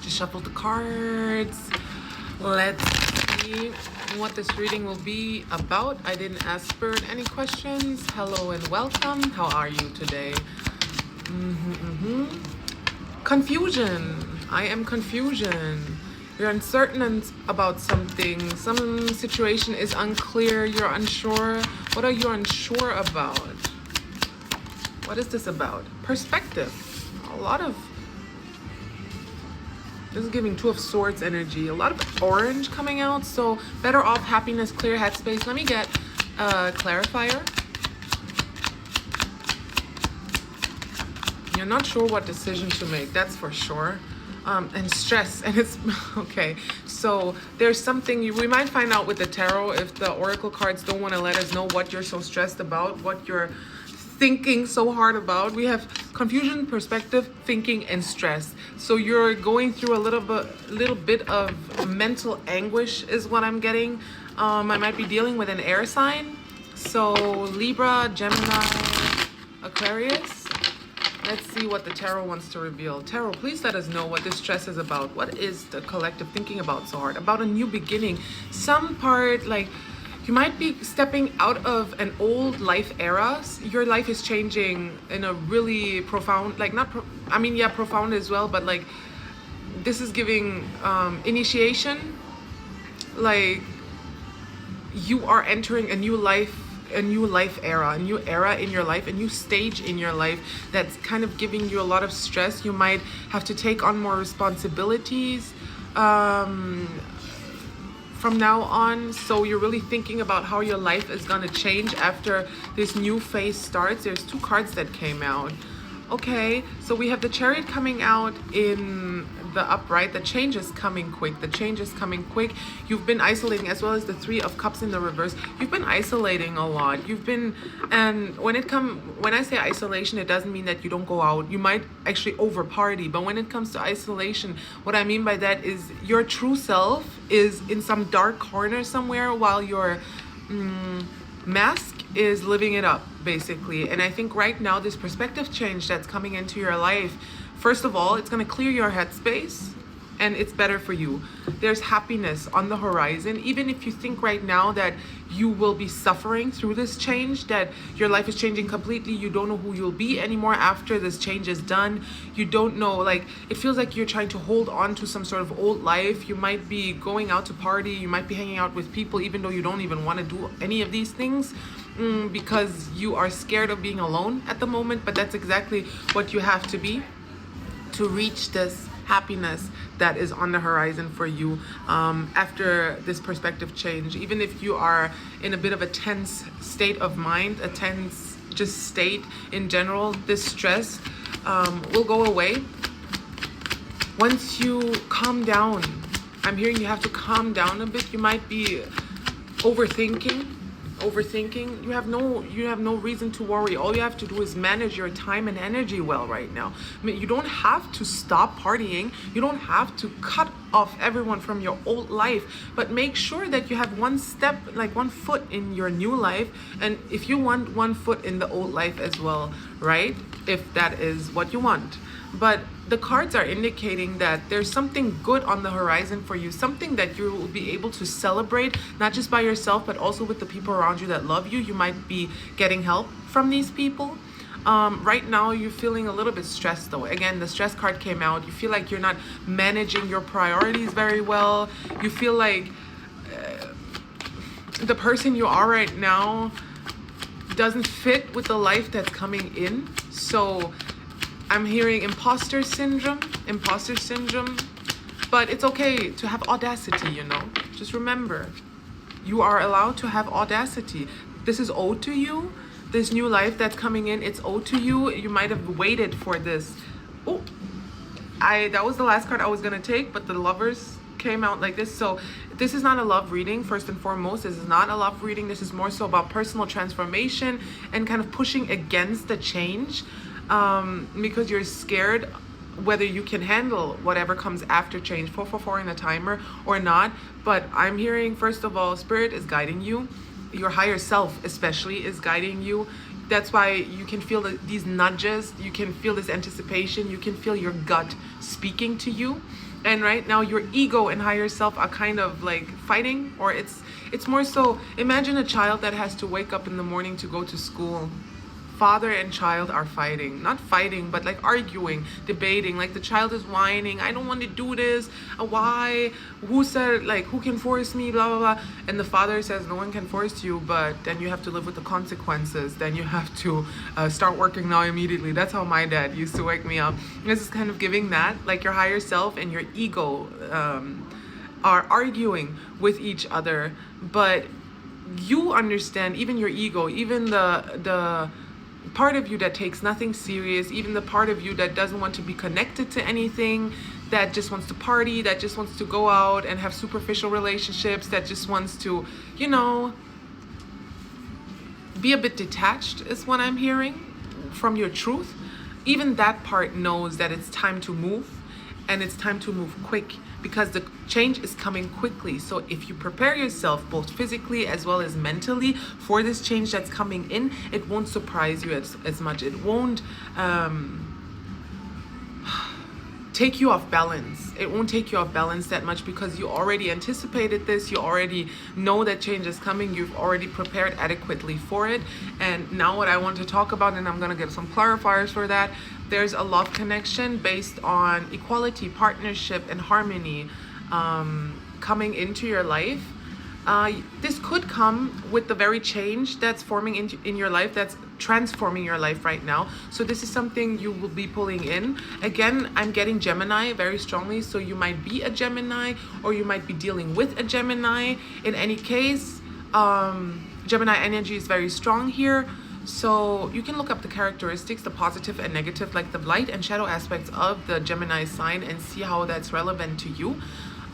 to shuffle the cards. Let's see what this reading will be about. I didn't ask Spirit any questions. Hello and welcome. How are you today? Confusion. I am confusion. You're uncertain about something. Some situation is unclear. You're unsure. What are you unsure about? What is this about? Perspective. A lot of... This is giving Two of Swords energy. A lot of orange coming out. So better off, happiness, clear headspace. Let me get a clarifier. You're not sure what decision to make. That's for sure. And stress, and it's okay. So there's something we might find out with the tarot if the oracle cards don't want to let us know what you're so stressed about, what you're thinking so hard about. We have confusion, perspective, thinking, and stress. So you're going through a little bit of mental anguish is what I'm getting. I might be dealing with an air sign. So Libra, Gemini, Aquarius. Let's see what the tarot wants to reveal. Tarot, please let us know what this stress is about. What is the collective thinking about so hard? About a new beginning. Some part, like, you might be stepping out of an old life era. Your life is changing in a really profound, like, profound as well, but like, this is giving initiation. Like, you are entering a new life era, a new era in your life, a new stage in your life that's kind of giving you a lot of stress. You might have to take on more responsibilities from now on. So you're really thinking about how your life is going to change after this new phase starts. There's two cards that came out. Okay, so we have the Chariot coming out in the upright. The change is coming quick. The change is coming quick. You've been isolating, as well as the Three of Cups in the reverse. You've been isolating a lot. And when I say isolation, it doesn't mean that you don't go out. You might actually over party. But when it comes to isolation, what I mean by that is your true self is in some dark corner somewhere while your mask is living it up, basically. And I think right now, this perspective change that's coming into your life, first of all, it's going to clear your headspace and it's better for you. There's happiness on the horizon. Even if you think right now that you will be suffering through this change, that your life is changing completely, you don't know who you'll be anymore after this change is done. You don't know, like, it feels like you're trying to hold on to some sort of old life. You might be going out to party, you might be hanging out with people even though you don't even want to do any of these things. Because you are scared of being alone at the moment, but that's exactly what you have to be to reach this happiness that is on the horizon for you after this perspective change. Even if you are in a bit of a tense state of mind, a tense just state in general, this stress will go away once you calm down. I'm hearing you have to calm down a bit. You might be overthinking. You have no reason to worry. All you have to do is manage your time and energy well right now. I mean, you don't have to stop partying. You don't have to cut off everyone from your old life, but make sure that you have one foot in your new life, and if you want, 1 foot in the old life as well, right? If that is what you want. But the cards are indicating that there's something good on the horizon for you, something that you will be able to celebrate, not just by yourself, but also with the people around you that love you. You might be getting help from these people. Right now, you're feeling a little bit stressed, though. Again, the stress card came out. You feel like you're not managing your priorities very well. You feel like the person you are right now doesn't fit with the life that's coming in. So I'm hearing imposter syndrome, but it's okay to have audacity, you know. Just remember, you are allowed to have audacity. This is owed to you. This new life that's coming in, it's owed to you. You might have waited for this. Oh, that was the last card I was gonna take, but the Lovers came out like this. So this is not a love reading. First and foremost, this is not a love reading. This is more so about personal transformation and kind of pushing against the change. Because you're scared whether you can handle whatever comes after change. 444 in the timer or not. But I'm hearing, first of all, Spirit is guiding you. Your higher self especially is guiding you. That's why you can feel these nudges. You can feel this anticipation. You can feel your gut speaking to you. And right now your ego and higher self are kind of like fighting, or it's more so, imagine a child that has to wake up in the morning to go to school. Father and child are fighting, not fighting, but like arguing, debating. Like the child is whining, I don't want to do this, why, who said, like, who can force me, blah blah blah. And the father says no one can force you, but then you have to live with the consequences. Then you have to start working now immediately. That's how my dad used to wake me up. This is kind of giving that, like your higher self and your ego are arguing with each other, but you understand, even your ego, even the part of you that takes nothing serious, even the part of you that doesn't want to be connected to anything, that just wants to party, that just wants to go out and have superficial relationships, that just wants to, you know, be a bit detached, is what I'm hearing from your truth. Even that part knows that it's time to move, and it's time to move quick, because the change is coming quickly. So if you prepare yourself both physically as well as mentally for this change that's coming in, it won't surprise you as much. It won't take you off balance. It won't take you off balance that much, because you already anticipated this. You already know that change is coming. You've already prepared adequately for it. And now what I want to talk about, and I'm going to get some clarifiers for that, there's a love connection based on equality, partnership, and harmony coming into your life. This could come with the very change that's forming in your life, that's transforming your life right now. So this is something you will be pulling in. Again, I'm getting Gemini very strongly, so you might be a Gemini, or you might be dealing with a Gemini. In any case, Gemini energy is very strong here. So you can look up the characteristics, the positive and negative, like the light and shadow aspects of the Gemini sign, and see how that's relevant to you.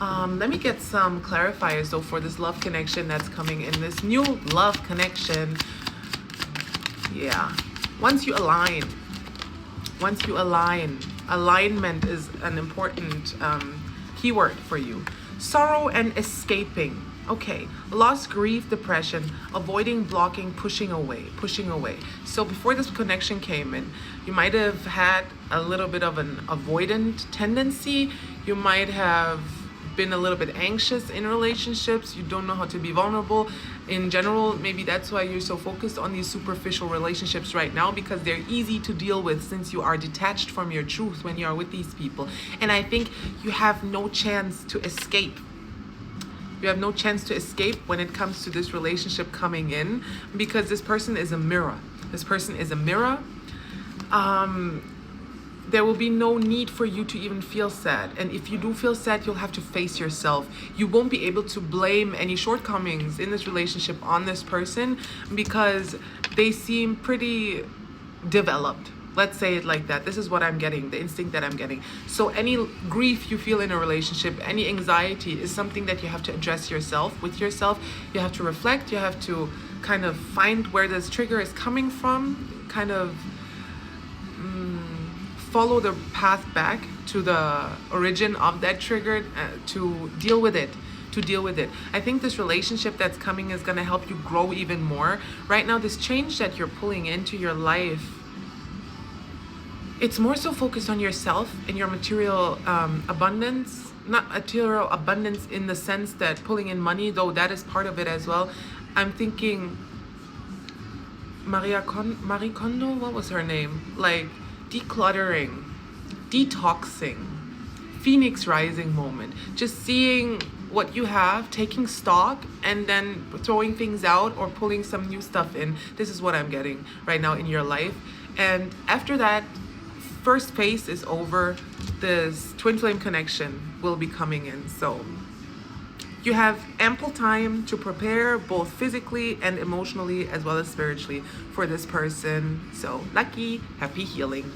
Let me get some clarifiers though for this love connection that's coming in, this new love connection. Yeah, once you align, alignment is an important keyword for you. Sorrow and escaping. Okay, loss, grief, depression, avoiding, blocking, pushing away. So before this connection came in, you might have had a little bit of an avoidant tendency. You might have been a little bit anxious in relationships. You don't know how to be vulnerable. In general, maybe that's why you're so focused on these superficial relationships right now, because they're easy to deal with since you are detached from your truth when you are with these people. And I think you have no chance to escape. You have no chance to escape when it comes to this relationship coming in, because this person is a mirror. There will be no need for you to even feel sad. And if you do feel sad, you'll have to face yourself. You won't be able to blame any shortcomings in this relationship on this person, because they seem pretty developed. Let's say it like that. This is what I'm getting, the instinct that I'm getting. So any grief you feel in a relationship, any anxiety, is something that you have to address yourself, with yourself. You have to reflect. You have to kind of find where this trigger is coming from, kind of follow the path back to the origin of that trigger, to deal with it. I think this relationship that's coming is going to help you grow even more. Right now, this change that you're pulling into your life, it's more so focused on yourself and your material abundance. Not material abundance in the sense that pulling in money, though that is part of it as well. I'm thinking Marie Kondo, what was her name? Like decluttering, detoxing, Phoenix rising moment. Just seeing what you have, taking stock, and then throwing things out or pulling some new stuff in. This is what I'm getting right now in your life. And after that first phase is over, this twin flame connection will be coming in. So you have ample time to prepare both physically and emotionally as well as spiritually for this person. So lucky, happy healing.